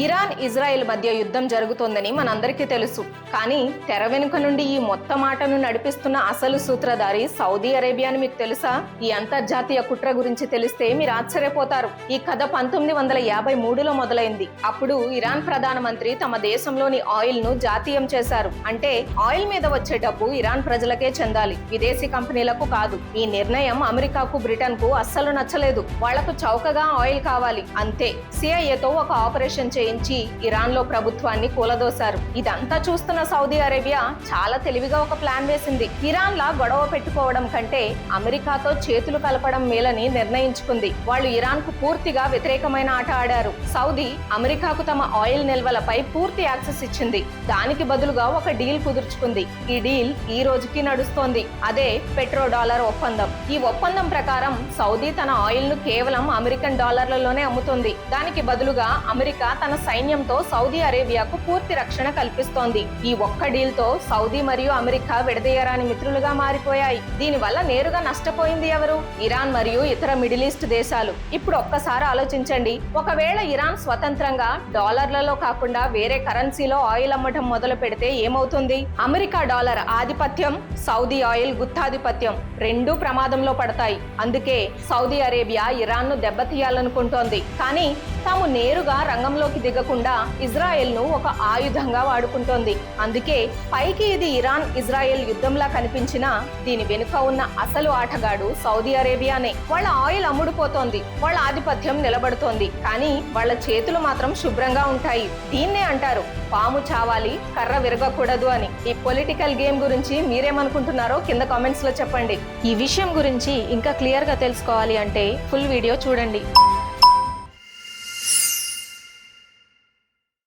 Iran Israel మధ్య యుద్ధం జరుగుతోందని మనందరికీ తెలుసు. కానీ తెర వెనుక నుండి ఈ మొత్తం ఆటను నడిపిస్తున్న అసలు సూత్రధారి సౌదీ అరేబియా అని మీకు తెలుసా? ఈ అంతర్జాతీయ కుట్ర గురించి తెలిస్తే మీరు ఆశ్చర్యపోతారు. ఈ కథ 1953లో మొదలైంది. అప్పుడు ఇరాన్ ప్రధానమంత్రి తమ దేశంలోని ఆయిల్ ను జాతీయం చేశారు. అంటే ఆయిల్ మీద వచ్చే డబ్బు ఇరాన్ ప్రజలకే చెందాలి, విదేశీ కంపెనీలకు కాదు. ఈ నిర్ణయం అమెరికాకు, బ్రిటన్ కు అస్సలు నచ్చలేదు. వాళ్లకు చౌకగా ఆయిల్ కావాలి అంతే. సిఐఏతో ఒక ఆపరేషన్ చేయించి ఇరాన్ లో ప్రభుత్వాన్ని కూలదోశారు. ఇదంతా చూస్తున్న సౌదీ అరేబియా చాలా తెలివిగా ఒక ప్లాన్ వేసింది. ఇరాన్ లా గొడవ పెట్టుకోవడం కంటే అమెరికాతో చేతులు కలపడం మేలని నిర్ణయించుకుంది. వాళ్ళు ఇరాన్ కు పూర్తిగా వ్యతిరేకమైన ఆట ఆడారు. సౌదీ అమెరికాకు తమ ఆయిల్ నిల్వలపై పూర్తి యాక్సెస్ ఇచ్చింది. దానికి బదులుగా ఒక డీల్ కుదుర్చుకుంది. ఈ డీల్ ఈ రోజుకి నడుస్తోంది. అదే పెట్రో డాలర్ ఒప్పందం. ఈ ఒప్పందం ప్రకారం సౌదీ తన ఆయిల్ ను కేవలం అమెరికన్ డాలర్లలోనే అమ్ముతుంది. దానికి బదులుగా అమెరికా తన సైన్యంతో సౌదీ అరేబియాకు పూర్తి రక్షణ కల్పిస్తోంది. ఈ ఒక్క డీల్ తో సౌదీ మరియు అమెరికా విడదీయరాని మిత్రులుగా మారిపోయాయి. దీని వల్ల నేరుగా నష్టపోయింది ఎవరు? ఇరాన్ మరియు ఇతర మిడిల్ ఈస్ట్ దేశాలు. ఇప్పుడు ఒక్కసారి ఆలోచించండి, ఒకవేళ ఇరాన్ స్వతంత్రంగా డాలర్లలో కాకుండా వేరే కరెన్సీలో ఆయిల్ అమ్మటం మొదలు పెడితే ఏమవుతుంది? అమెరికా డాలర్ ఆధిపత్యం, సౌదీ ఆయిల్ గుత్తాధిపత్యం రెండూ ప్రమాదంలో పడతాయి. అందుకే సౌదీ అరేబియా ఇరాన్ ను దెబ్బతీయాలనుకుంటోంది. కానీ తాము నేరుగా రంగంలోకి దిగకుండా ఇజ్రాయెల్ ను ఒక ఆయుధంగా వాడుకుంటోంది. అందుకే పైకి ఇది ఇరాన్ ఇజ్రాయెల్ యుద్ధంలా కనిపించినా దీని వెనుక ఉన్న అసలు ఆటగాడు సౌదీ అరేబియానే. వాళ్ళ ఆయిల్ అమ్ముడుపోతోంది, వాళ్ళ ఆధిపత్యం నిలబడుతోంది. కానీ వాళ్ళ చేతులు మాత్రం శుభ్రంగా ఉంటాయి. దీన్నే అంటారు పాము చావాలి కర్ర విరగకూడదు అని. ఈ పొలిటికల్ గేమ్ గురించి మీరేమనుకుంటున్నారో కింద కామెంట్స్ లో చెప్పండి. ఈ విషయం గురించి ఇంకా క్లియర్ గా తెలుసుకోవాలి అంటే ఫుల్ వీడియో చూడండి.